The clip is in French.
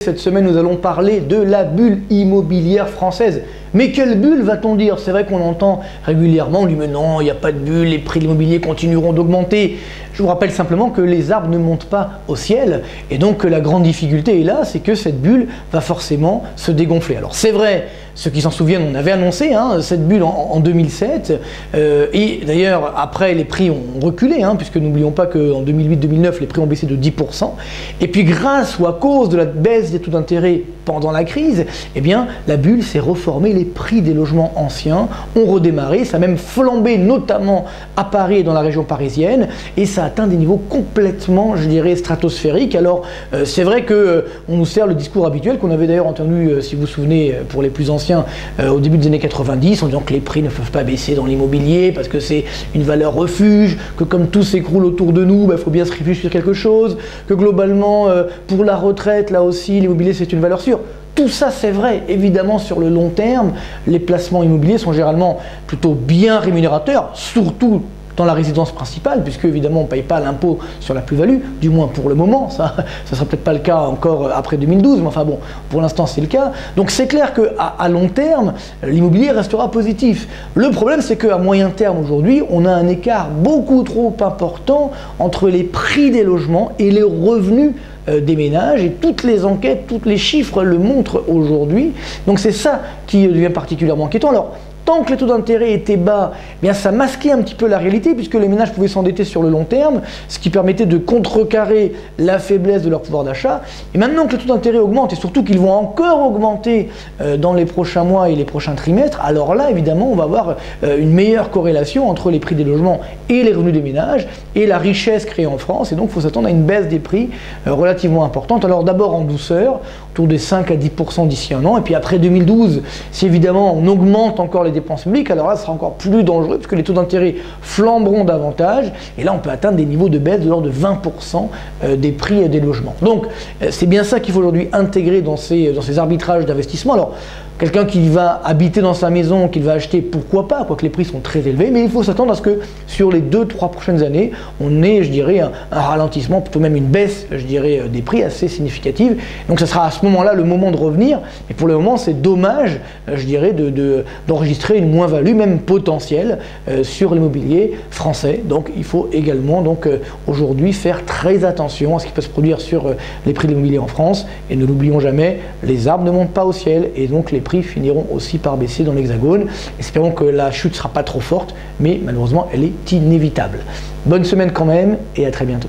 Cette semaine, nous allons parler de la bulle immobilière française. Mais quelle bulle va-t-on dire? C'est vrai qu'on entend régulièrement, on dit mais non, il n'y a pas de bulle, les prix de l'immobilier continueront d'augmenter. Je vous rappelle simplement que les arbres ne montent pas au ciel et donc la grande difficulté est là, c'est que cette bulle va forcément se dégonfler. Alors c'est vrai, ceux qui s'en souviennent, on avait annoncé cette bulle en 2007 et d'ailleurs après les prix ont reculé, puisque n'oublions pas qu'en 2008-2009 les prix ont baissé de 10%. Et puis grâce ou à cause de la baisse des taux d'intérêt pendant la crise, eh bien la bulle s'est reformée, les prix des logements anciens ont redémarré, ça a même flambé notamment à Paris et dans la région parisienne et ça a atteint des niveaux complètement, je dirais, stratosphériques. Alors c'est vrai que on nous sert le discours habituel qu'on avait d'ailleurs entendu, si vous vous souvenez, pour les plus anciens, au début des années 90, en disant que les prix ne peuvent pas baisser dans l'immobilier parce que c'est une valeur refuge, que comme tout s'écroule autour de nous, il faut bien se réfugier sur quelque chose, que globalement pour la retraite, là aussi, l'immobilier c'est une valeur sûre. Tout ça c'est vrai, évidemment sur le long terme, les placements immobiliers sont généralement plutôt bien rémunérateurs, surtout dans la résidence principale, puisque évidemment on ne paye pas l'impôt sur la plus-value, du moins pour le moment, ça ne sera peut-être pas le cas encore après 2012, mais enfin bon, pour l'instant c'est le cas. Donc c'est clair qu'à long terme, l'immobilier restera positif. Le problème c'est qu'à moyen terme aujourd'hui, on a un écart beaucoup trop important entre les prix des logements et les revenus des ménages, et toutes les enquêtes, tous les chiffres le montrent aujourd'hui. Donc c'est ça qui devient particulièrement inquiétant. Alors, tant que les taux d'intérêt étaient bas, eh bien ça masquait un petit peu la réalité puisque les ménages pouvaient s'endetter sur le long terme, ce qui permettait de contrecarrer la faiblesse de leur pouvoir d'achat. Et maintenant que les taux d'intérêt augmentent et surtout qu'ils vont encore augmenter dans les prochains mois et les prochains trimestres, alors là évidemment on va avoir une meilleure corrélation entre les prix des logements et les revenus des ménages et la richesse créée en France. Et donc il faut s'attendre à une baisse des prix relativement importante. Alors d'abord en douceur, autour des 5 à 10% d'ici un an, et puis après 2012, si évidemment on augmente encore les dépenses publiques, alors là, ce sera encore plus dangereux puisque les taux d'intérêt flamberont davantage et là, on peut atteindre des niveaux de baisse de l'ordre de 20% des prix des logements. Donc, c'est bien ça qu'il faut aujourd'hui intégrer dans ces arbitrages d'investissement. Alors, quelqu'un qui va habiter dans sa maison, qu'il va acheter, pourquoi pas, quoique les prix sont très élevés, mais il faut s'attendre à ce que sur les 2-3 prochaines années, on ait, je dirais, un ralentissement, plutôt même une baisse, je dirais, des prix assez significative. Donc ce sera à ce moment-là le moment de revenir, mais pour le moment, c'est dommage, je dirais, d'enregistrer une moins-value, même potentielle, sur l'immobilier français. Donc il faut également, aujourd'hui, faire très attention à ce qui peut se produire sur les prix de l'immobilier en France, et ne l'oublions jamais, les arbres ne montent pas au ciel, et donc les prix finiront aussi par baisser dans l'Hexagone. Espérons que la chute ne sera pas trop forte, mais malheureusement elle est inévitable. Bonne semaine quand même et à très bientôt.